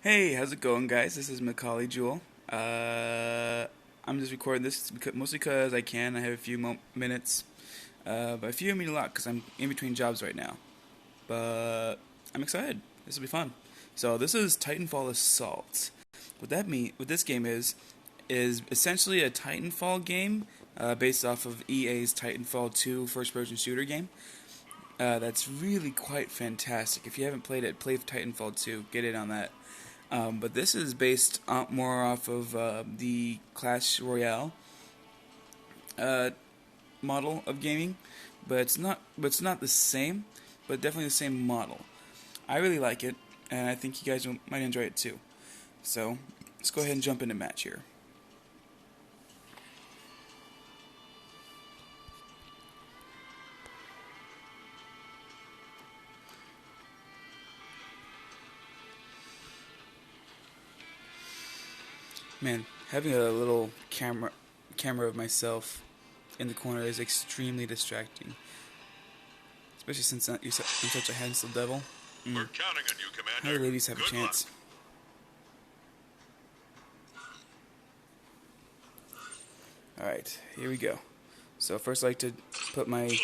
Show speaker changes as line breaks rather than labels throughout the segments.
Hey, how's it going, guys? This is Macaulay Jewel. I'm just recording this mostly because I can. I have a few minutes. By a few, I mean a lot because I'm in between jobs right now. But I'm excited. This will be fun. So this is Titanfall Assault. What this game is essentially a Titanfall game based off of EA's Titanfall 2 first-person shooter game. That's really quite fantastic. If you haven't played it, play Titanfall 2. Get in on that. But this is based more off of the Clash Royale model of gaming, but it's not the same, but definitely the same model. I really like it, and I think you guys might enjoy it too. So let's go ahead and jump into match here. Man, having a little camera of myself in the corner is extremely distracting, especially since I'm such a handsome devil.
We're counting on you, Commander.
How do ladies have
Good
a chance? Alright, here we go. So first I like to put my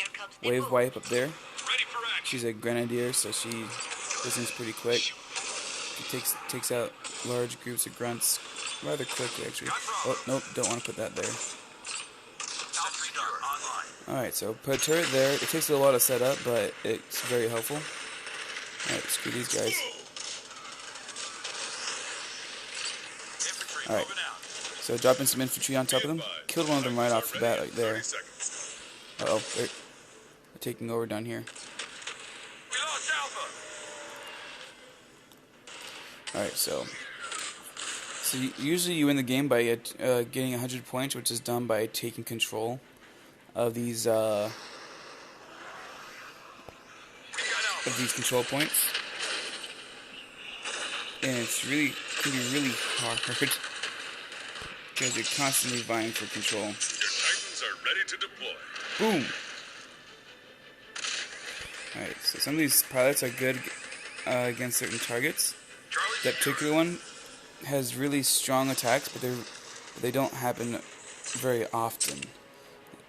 wave wipe up there.
Ready for action.
She's a grenadier, so she does things pretty quick. She takes out large groups of grunts rather quickly, actually. Oh, nope, don't want to put that there. Alright, so put a turret there. It takes a while to set up, but it's very helpful. Alright, screw these guys. Alright, so dropping some infantry on top of them. Killed one of them right off the bat, right there. Uh-oh, they're taking over down here. Alright, so usually you win the game by getting 100 points, which is done by taking control of these control points, and it can be really hard because you're constantly vying for control.
Your Titans are ready to deploy.
Boom. Alright, so some of these pilots are good against certain targets. That particular one has really strong attacks, but they don't happen very often.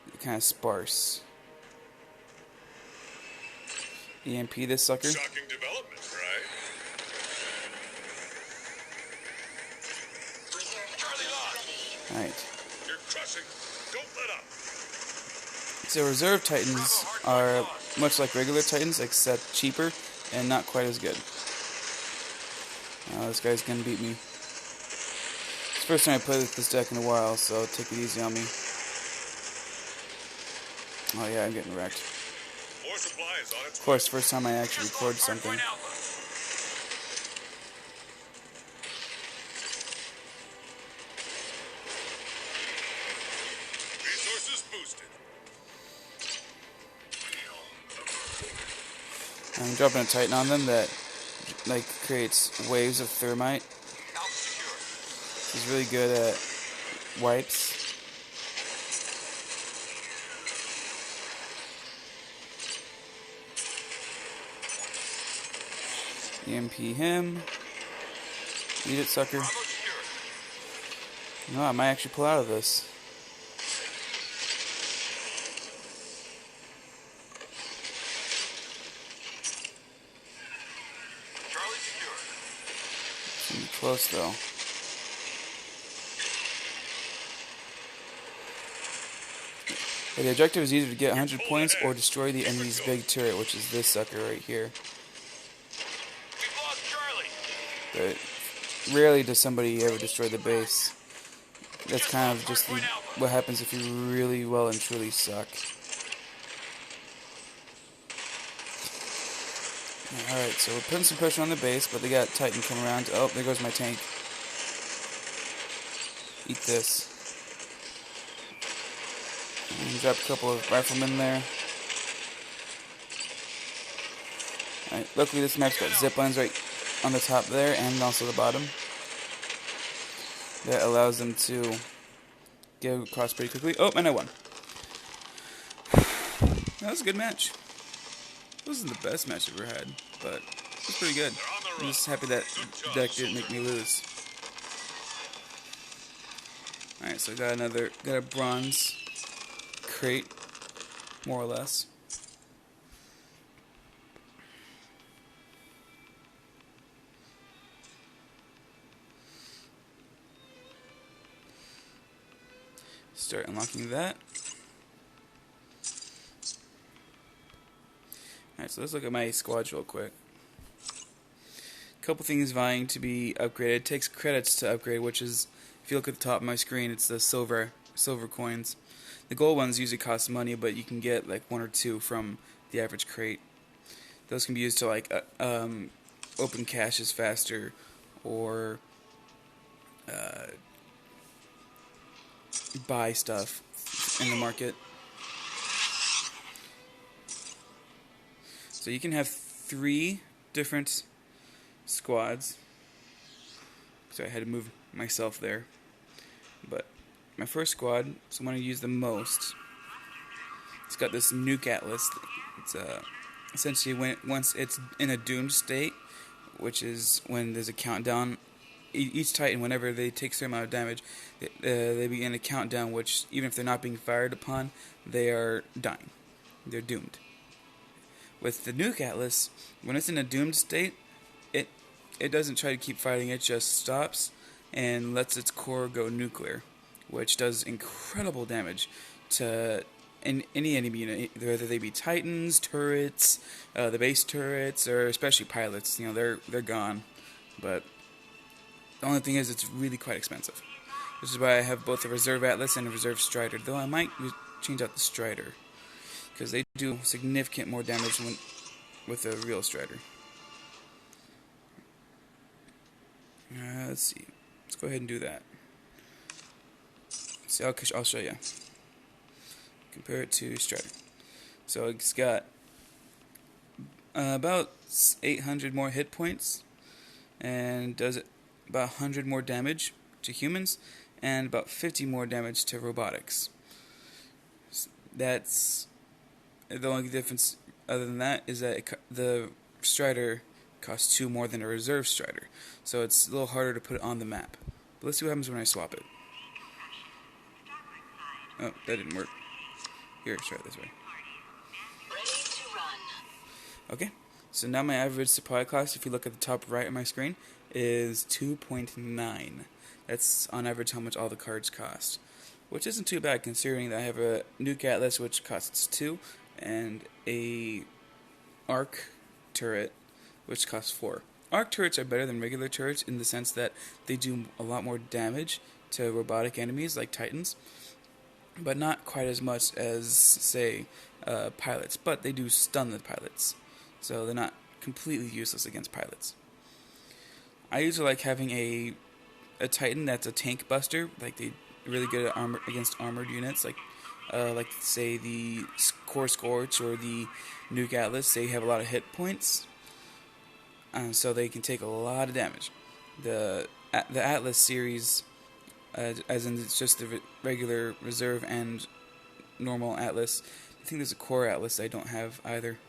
They're kind of sparse. EMP this sucker.
Shocking development, right?
Alright.
You're crushing. Don't let up.
So reserve Titans are much like regular Titans, except cheaper and not quite as good. This guy's gonna beat me. It's the first time I played with this deck in a while, so take it easy on me. Oh yeah, I'm getting wrecked.
More supplies on its
Of course, first time I actually record something.
Resources boosted.
I'm dropping a Titan on them that creates waves of thermite. He's really good at wipes. EMP him. Eat it, sucker. No, I might actually pull out of this. It's gonna be close though. But the objective is either to get 100 points or destroy the enemy's big turret, which is this sucker right here. But rarely does somebody ever destroy the base. That's kind of just what happens if you really well and truly suck. Alright, so we're putting some pressure on the base, but they got Titan coming around. Oh, there goes my tank. Eat this. And drop a couple of riflemen there. Alright, luckily this map's got zip lines right on the top there and also the bottom. That allows them to get across pretty quickly. Oh, and I won. That was a good match. It wasn't the best match I've ever had, but it was pretty good.
the
I'm
run.
just happy that
Good job,
deck didn't
soldier.
make me lose. Alright, so I got a bronze crate, more or less. Start unlocking that. Alright, so let's look at my squads real quick. Couple things vying to be upgraded. It takes credits to upgrade, which is, if you look at the top of my screen, it's the silver coins. The gold ones usually cost money, but you can get like 1 or 2 from the average crate. Those can be used to like open caches faster, or buy stuff in the market. So you can have 3 different squads. So I had to move myself there. But my first squad, so I'm going to use the most. It's got this nuke atlas. It's essentially once it's in a doomed state, which is when there's a countdown. Each Titan, whenever they take a certain amount of damage, they begin a countdown, which, even if they're not being fired upon, they are dying. They're doomed. With the nuke atlas, when it's in a doomed state, it doesn't try to keep fighting, it just stops and lets its core go nuclear, which does incredible damage to any enemy unit, whether they be Titans, turrets, the base turrets, or especially pilots. You know, they're gone. But the only thing is, it's really quite expensive. This is why I have both a reserve atlas and a reserve strider. Though I might change out the strider, because they do significant more damage with a real strider. Let's see. Let's go ahead and do that. See, I'll show you. Compare it to strider. So it's got about 800 more hit points, and does about 100 more damage to humans, and about 50 more damage to robotics. That's the only difference. Other than that, is that the strider costs 2 more than a reserve strider, so it's a little harder to put it on the map. But let's see what happens when I swap it. Oh, that didn't work. Here, try it this way. Okay, so now my average supply cost, if you look at the top right of my screen, is 2.9. That's on average how much all the cards cost, which isn't too bad considering that I have a nuke atlas, which costs 2, and a arc turret, which costs 4. Arc turrets are better than regular turrets in the sense that they do a lot more damage to robotic enemies like Titans, but not quite as much as, say, pilots. But they do stun the pilots, so they're not completely useless against pilots. I usually like having a Titan that's a tank buster, like they really good at against armored units, like say the Core Scorch or the Nuke Atlas. They have a lot of hit points, so they can take a lot of damage. The Atlas series, as in it's just the regular reserve and normal Atlas. I think there's a Core Atlas I don't have either,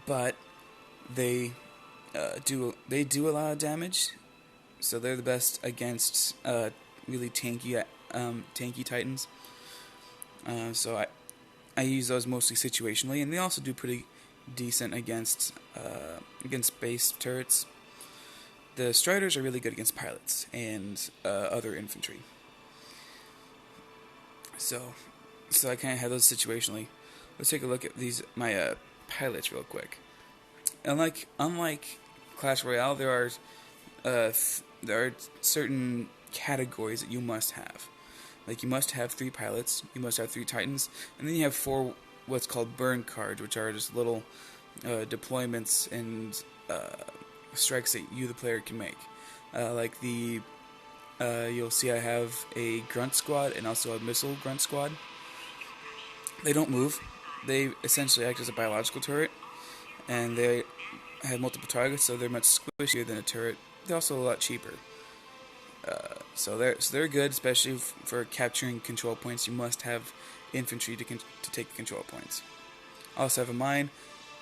but they do a lot of damage. So they're the best against really tanky Titans. So I use those mostly situationally, and they also do pretty decent against base turrets. The Striders are really good against pilots and other infantry. So I kind of have those situationally. Let's take a look at my pilots real quick. Unlike Clash Royale, there are certain categories that you must have. Like, you must have 3 pilots, you must have 3 Titans, and then you have 4 what's called burn cards, which are just little deployments and strikes that you, the player, can make. You'll see I have a grunt squad and also a missile grunt squad. They don't move. They essentially act as a biological turret, and they have multiple targets, so they're much squishier than a turret. They're also a lot cheaper. So they're good, especially for capturing control points. You must have infantry to take control points. Also have a mine.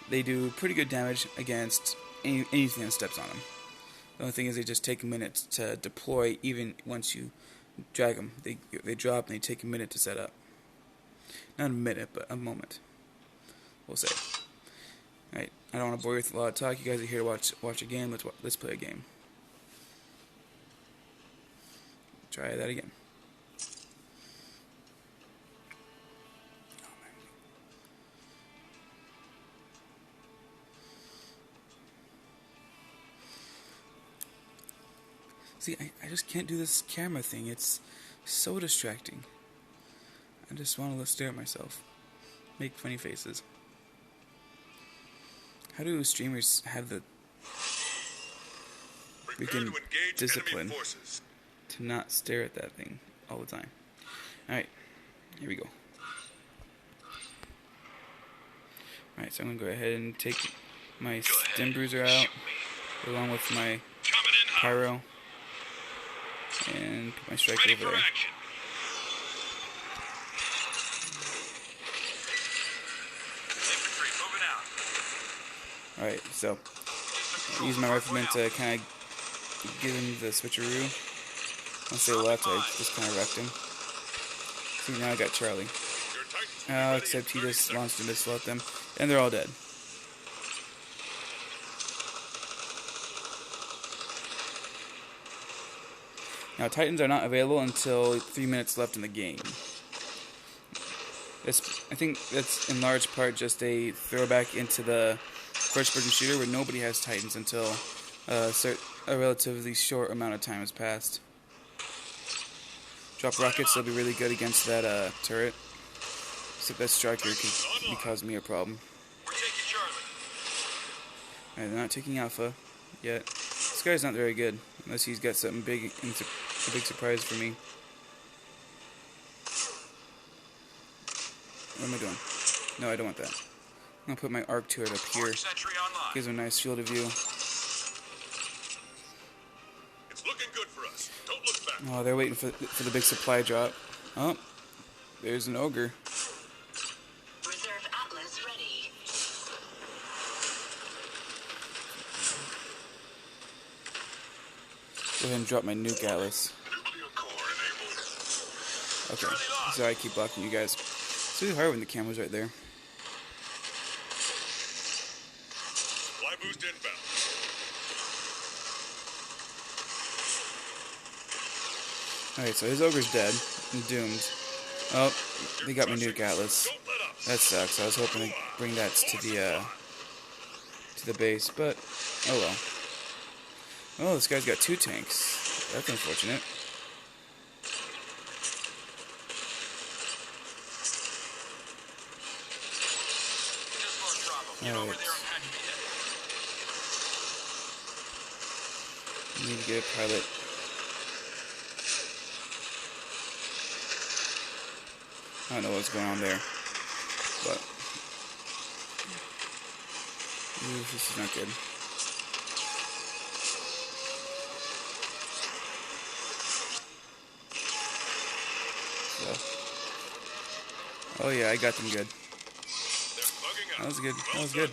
They do pretty good damage against anything that steps on them. The only thing is they just take a minute to deploy. Even once you drag them, they drop and they take a minute to set up. Not a minute, but a moment. We'll say. All right. I don't want to bore you with a lot of talk. You guys are here to watch a game. Let's play a game. Try that again. See, I just can't do this camera thing. It's so distracting. I just want to stare at myself. Make funny faces. How do streamers have the freaking discipline to not stare at that thing all the time? Alright, here we go. Alright, so I'm going to go ahead and take my stem bruiser out, along with my pyro, and put my striker over there. Alright, so I use my rifleman to kind of give him the switcheroo. Once they left, I just kind of wrecked him. See, now I got Charlie. Except he just launched a missile at them, and they're all dead. Now, Titans are not available until 3 minutes left in the game. I think that's in large part just a throwback into the first-person shooter where nobody has Titans until a relatively short amount of time has passed. Drop rockets, they'll be really good against that turret. Except that striker could cause me a problem. Alright, they're not taking Alpha yet. This guy's not very good, unless he's got something big, a big surprise for me. What am I doing? No, I don't want that. I'm gonna put my arc turret up here. Gives him a nice field of view.
It's looking good for us. Don't look back.
Oh, they're waiting for the big supply drop. Oh, there's an ogre.
Reserve Atlas ready.
Go ahead and drop my nuke Atlas.
Nuclear core enabled.
Okay, so I keep blocking you guys. It's really hard when the camera's right there.
Fly boost inbound.
Alright, so his ogre's dead and doomed. Oh, they got my nuke Atlas.
Don't let up.
That sucks. I was hoping to bring that to the base, but oh well. Oh, this guy's got 2 tanks. That's unfortunate. Alright. Need to get a pilot. I don't know what's going on there, but this is not good. So. Oh yeah, I got them good. That was good. That was good. I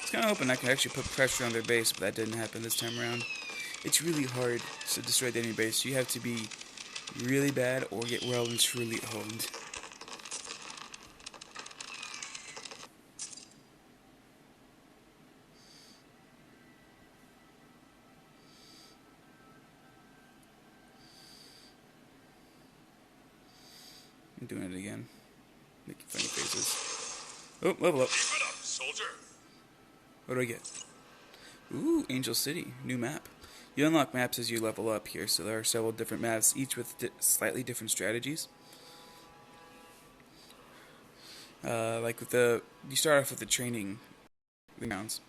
was kind of hoping I could actually put pressure on their base, but that didn't happen this time around. It's really hard to destroy the enemy base. You have to be really bad or get well and truly owned. I'm doing it again. Making funny faces. Oh, level up.
Keep it up, soldier.
What do I get? Ooh, Angel City. New map. You unlock maps as you level up here, so there are several different maps, each with slightly different strategies. Like with you start off with the training rounds.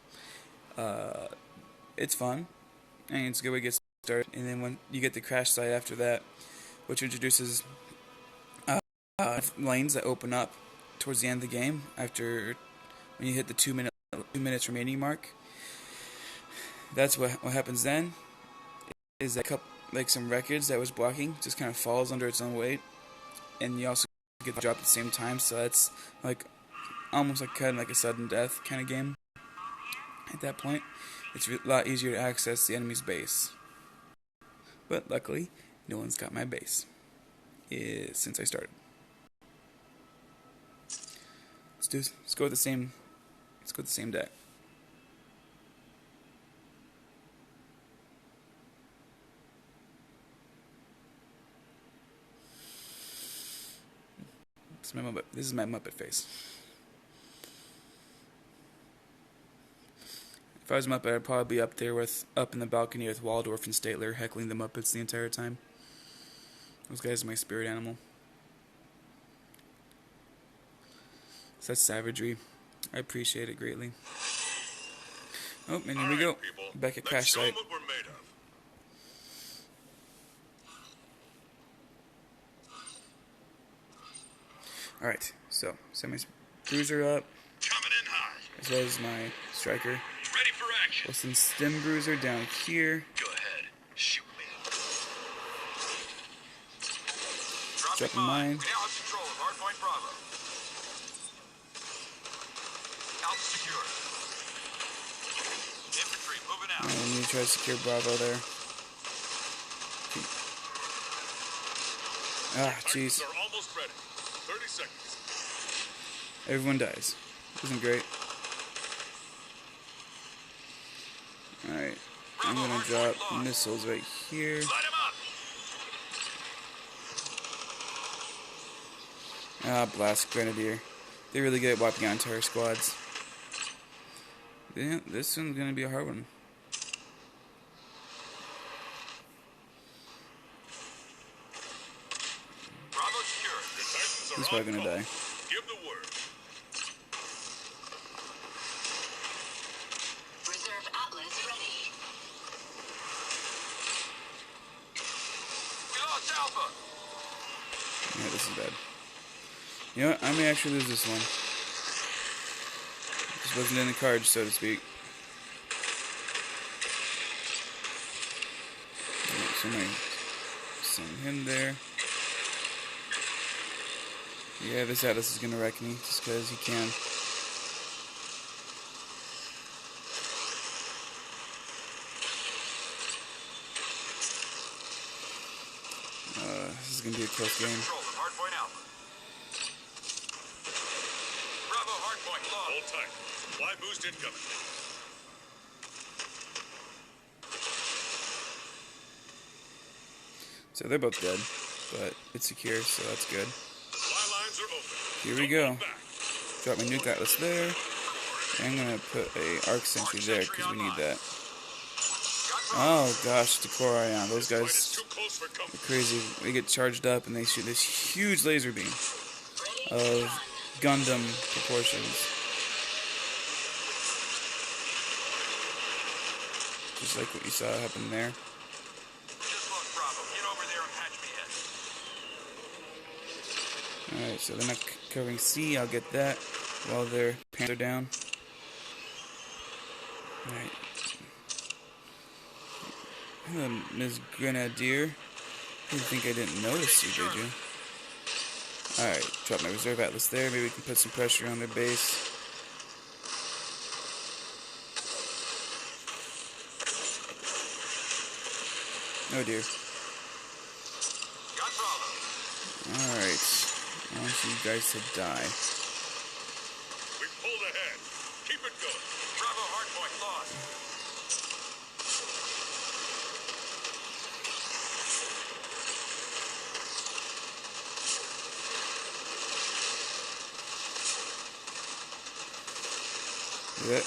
It's fun, and it's a good way to get started. And then when you get the crash site after that, which introduces lanes that open up towards the end of the game after when you hit the 2 minutes remaining mark. That's what happens then. Is that like some records that was blocking just kind of falls under its own weight, and you also get the drop at the same time. So that's like almost like kind of like a sudden death kind of game at that point. it's a lot easier to access the enemy's base. But luckily, no one's got my base since I started. Let's go with the same. Let's go with the same deck. This is my Muppet face. If I was a Muppet, I'd probably be up in the balcony with Waldorf and Statler heckling the Muppets the entire time. Those guys are my spirit animal. So that's savagery. I appreciate it greatly. Oh, and here we go. Back at crash site. Alright, so set my bruiser up,
Coming in high.
as well as my striker.
Ready for action.
We'll send stem bruiser down here.
Go ahead. Shoot me.
Drop a mine.
We now have control of hardpoint Bravo. Out secure. Infantry moving out.
And you try to secure Bravo there. Ah, jeez.
Titans are almost ready. 30 seconds.
Everyone dies. Isn't great. Alright. I'm gonna drop missiles right here.
Light 'em up.
Ah, Blast Grenadier. They're really good at wiping out entire squads. Yeah, this one's gonna be a hard one.
Bravo secure. The Titans are
He's
on
probably gonna
call.
die.
Give the word.
Reserve Atlas ready.
We lost Alpha.
Yeah, this is bad. You know what? I may actually lose this one. This wasn't in the cards, so to speak. Alright, so I'm gonna send him there. Yeah, this Atlas is gonna wreck me just because he can. This is gonna be a close game.
Control of hardpoint Alpha. Bravo hardpoint lost. Hold tight. Fly boost incoming.
So they're both dead, but it's secure, so that's good.
Fly lines are open.
Here we
Don't
go.
hold back.
Drop my nuke Atlas there. And I'm gonna put a arc sentry there because we need that. Oh gosh, the core ion. Those
Fight is
guys
too close for
are
comfort.
crazy. They get charged up and they shoot this huge laser beam
Ready?
of Gundam proportions. Just like what you saw happen there.
Just look, Bravo. Get over there and patch me in.
Alright, so they're not covering C. I'll get that while their pants are down. Alright. Hello, Ms. Grenadier. Didn't think I didn't notice you, did you? Alright, drop my reserve Atlas there. Maybe we can put some pressure on their base. Oh dear.
Got Bravo.
Alright. I want you guys to die.
We pulled ahead. Keep it going. Bravo hardpoint lost.
Yeah.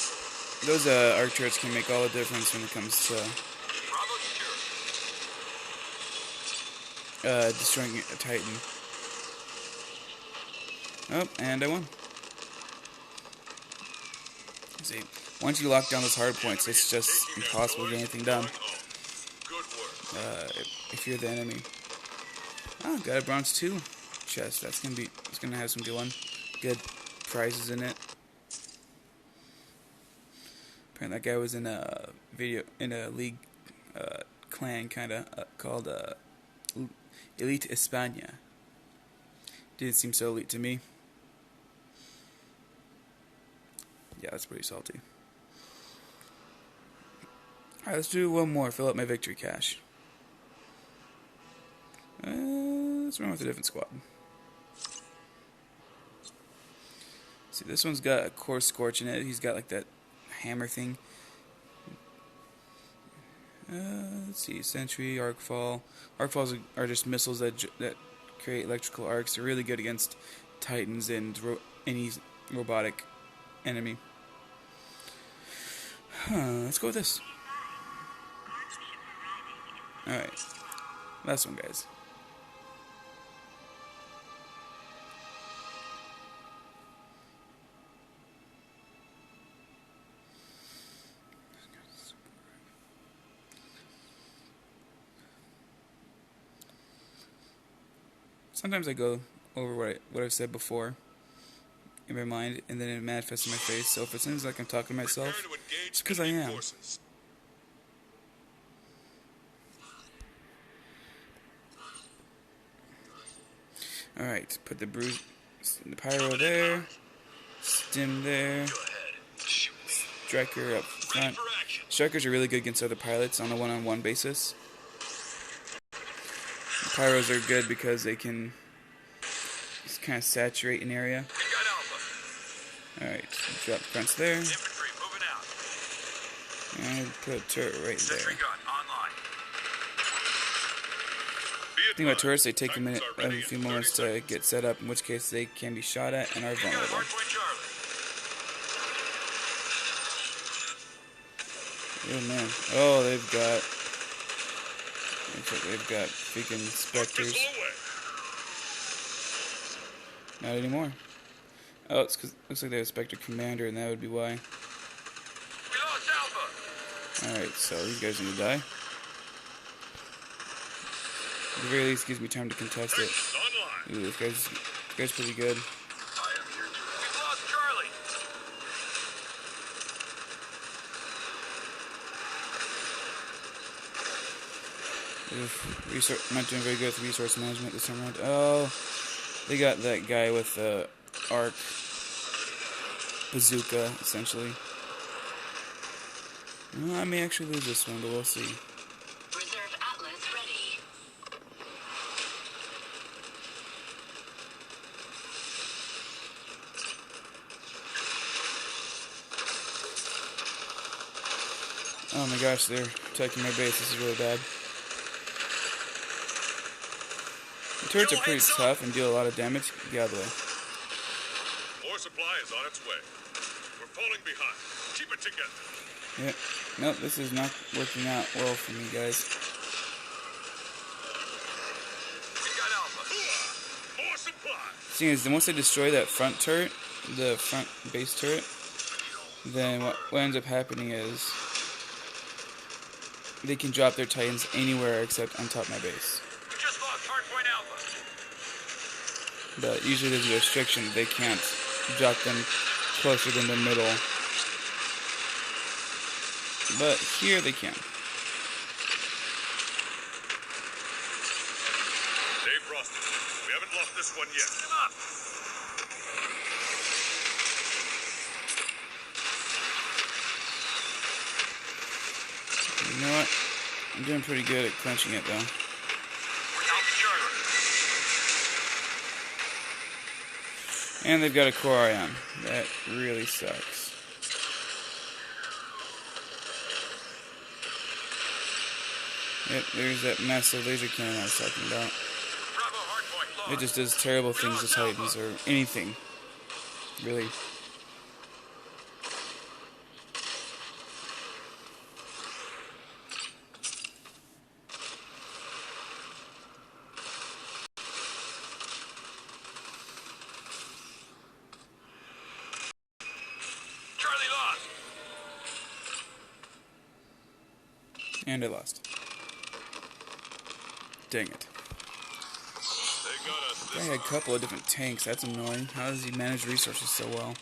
Those arc turrets can make all the difference when it comes to
Bravo secure.
destroying a Titan. Oh, and I won. See, once you lock down those hard points, it's just impossible to get anything done.
Good work.
If you're the enemy. Oh, got a bronze 2 chest. It's gonna have some good prizes in it. Apparently that guy was in a league clan kinda called Elite España. Didn't seem so elite to me. Yeah, that's pretty salty. Alright, let's do one more. Fill up my victory cache. Let's run with a different squad. See, this one's got a core scorch in it. He's got like that hammer thing. Let's see, sentry, arcfall. Arcfalls are just missiles that create electrical arcs. They're really good against titans and any robotic enemy. Let's go with this. Alright, last one, guys. Sometimes I go over what I've said before in my mind, and then it manifests in my face. So if it seems like I'm talking to myself, it's because I am. Alright, put the pyro there, stim there, striker up front. Strikers are really good against other pilots on a one-on-one basis. Pyros are good because they can just kind of saturate an area. Alright, drop fronts there. And put a turret right there. The thing about turrets, they take a few moments to get set up, in which case they can be shot at and are vulnerable. Oh man. Oh, they've got freaking specters. Not anymore. Oh, it's because looks like they have a Spectre Commander, and that would be why. Alright, so these guys are gonna die. At the very least, gives me time to contest it. Ooh, this guy's pretty good. I'm not doing very good with resource management this time around. Oh, they got that guy with the arc bazooka, essentially. Well, I may actually lose this one, but we'll see.
Reserve Atlas ready.
Oh my gosh, they're attacking my base. This is really bad. The turrets are pretty tough and deal a lot of damage. Get out of the way.
More supply is on its way. We're falling behind. Keep it together.
Yep. Nope, this is not working out well for me, guys.
We got Alpha. More supply.
The thing is, once they destroy that front turret, the front base turret, then what ends up happening is they can drop their Titans anywhere except on top of my base.
We just lost hardpoint Alpha.
But usually there's a restriction that they can't drop them closer than the middle. But here they can.
Dave Frosty, we haven't lost this one yet. Come on.
You know what? I'm doing pretty good at clenching it, though. And they've got a core ion. That really sucks. Yep, there's that massive laser cannon I was talking about. It just does terrible things to Titans or anything. Really. And I lost. Dang it. I had a couple of different tanks. That's annoying. How does he manage resources so well?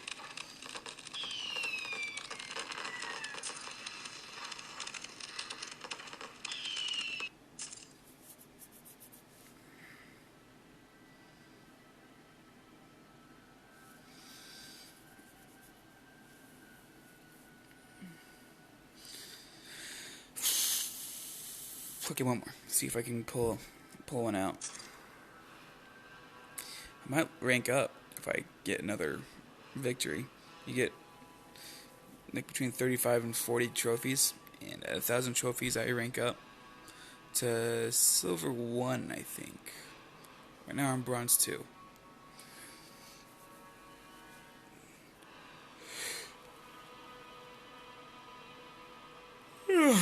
Okay, one more. See if I can pull one out. I might rank up if I get another victory. You get like between 35 and 40 trophies, and at 1,000 trophies I rank up to silver 1, I think. Right now I'm bronze 2. I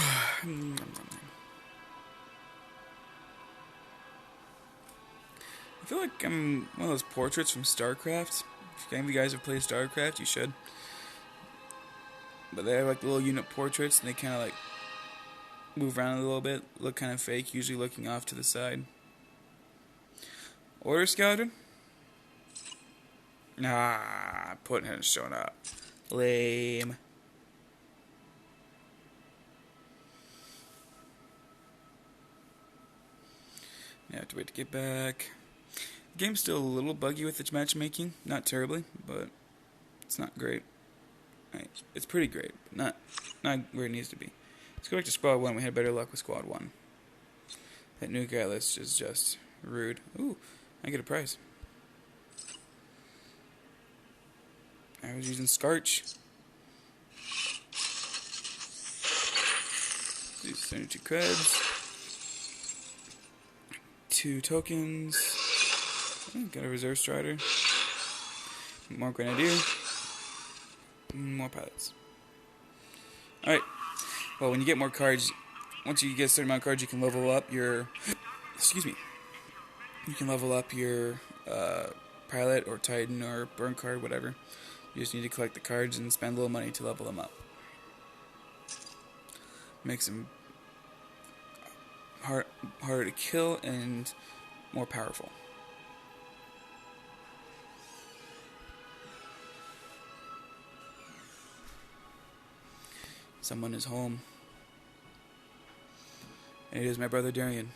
feel like I'm one of those portraits from StarCraft. If any of you guys have played StarCraft, you should. But they have like little unit portraits, and they kind of like move around a little bit, look kind of fake, usually looking off to the side. Order Skeleton? Nah, Putin hasn't shown up. Lame. I have to wait to get back. The game's still a little buggy with its matchmaking. Not terribly, but it's not great. Right. It's pretty great, but not where it needs to be. Let's go back to Squad 1. We had better luck with Squad 1. That new guy list is just rude. Ooh, I get a prize. I was using Scarch. These 72 creds. 2 tokens. Got a reserve strider. More grenadier. More pilots. Alright. Well, when you get more cards, once you get a certain amount of cards, you can level up your... Excuse me. You can level up your pilot or Titan or burn card, whatever. You just need to collect the cards and spend a little money to level them up. Makes them harder to kill and more powerful. Someone is home. And it is my brother Darian.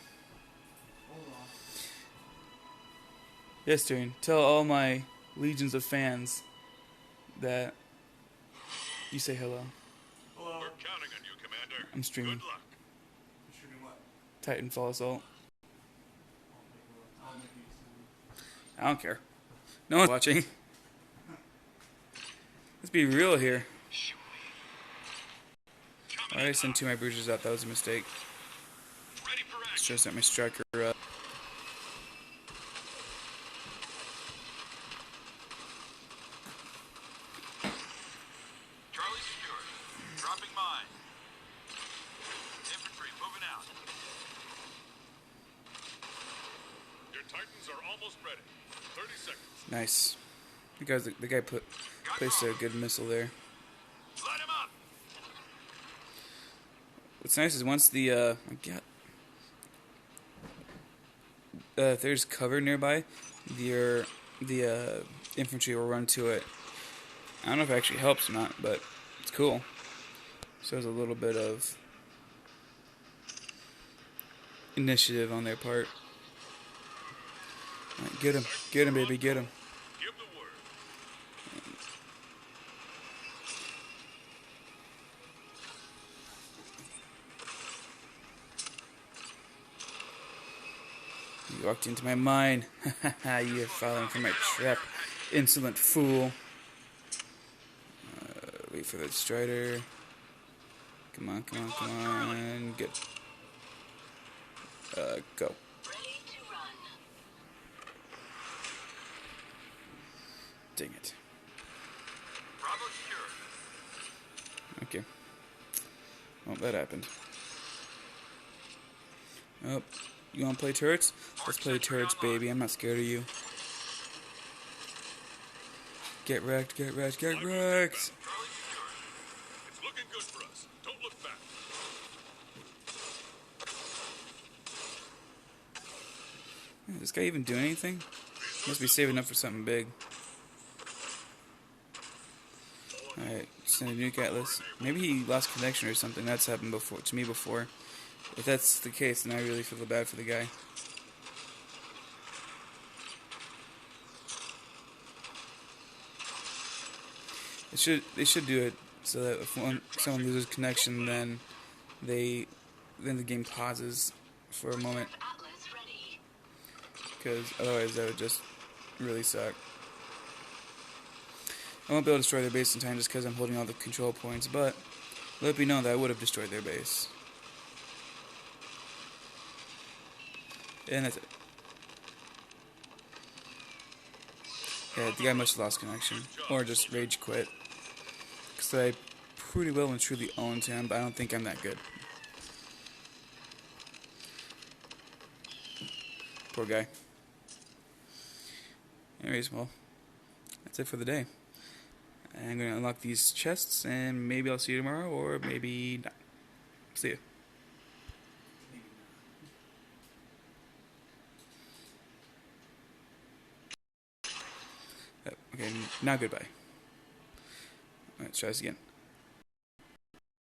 Yes, Darian. Tell all my legions of fans that you say hello.
Hello. We're counting on you, Commander.
I'm streaming.
Good luck.
You're streaming what?
Titanfall Assault. I don't care. No one's watching. Let's be real here. I already sent 2 of my bruisers up. That was a mistake.
Ready for action.
Should have sent my striker up.
Charlie secured. Dropping mine. Infantry moving out. Your Titans are almost ready. 30 seconds.
Nice. The guy placed a good missile there.
Light him up.
What's nice is once if there's cover nearby, the infantry will run to it. I don't know if it actually helps or not, but it's cool. Shows a little bit of initiative on their part. All right, get him, baby, get him.
Give the word.
You walked into my mine. You're falling for my trap, insolent fool. Wait for that strider. Come on. Get. Go.
Ready to run.
Dang it.
Bravo secured.
Okay. Well, that happened. Oh, you wanna play turrets? Let's play turrets, baby. I'm not scared of you. Get wrecked.
Charlie secured. It's looking good for us. Don't look back.
Is this guy even doing anything? Must be saving up for something big. Alright, send a nuke atlas. Maybe he lost connection or something. That's happened to me before. If that's the case, then I really feel bad for the guy. They should do it so that if someone loses connection, then the game pauses for a moment,
Reserve Atlas ready.
because otherwise that would just really suck. I won't be able to destroy their base in time just because I'm holding all the control points, but let me know that I would have destroyed their base. And that's it. Yeah, the guy must have lost connection, or just rage quit. Because I pretty well and truly owned him, but I don't think I'm that good. Poor guy. Anyways, well, that's it for the day. I'm going to unlock these chests, and maybe I'll see you tomorrow, or maybe not. See ya. Okay, now goodbye. Alright, let's try this again.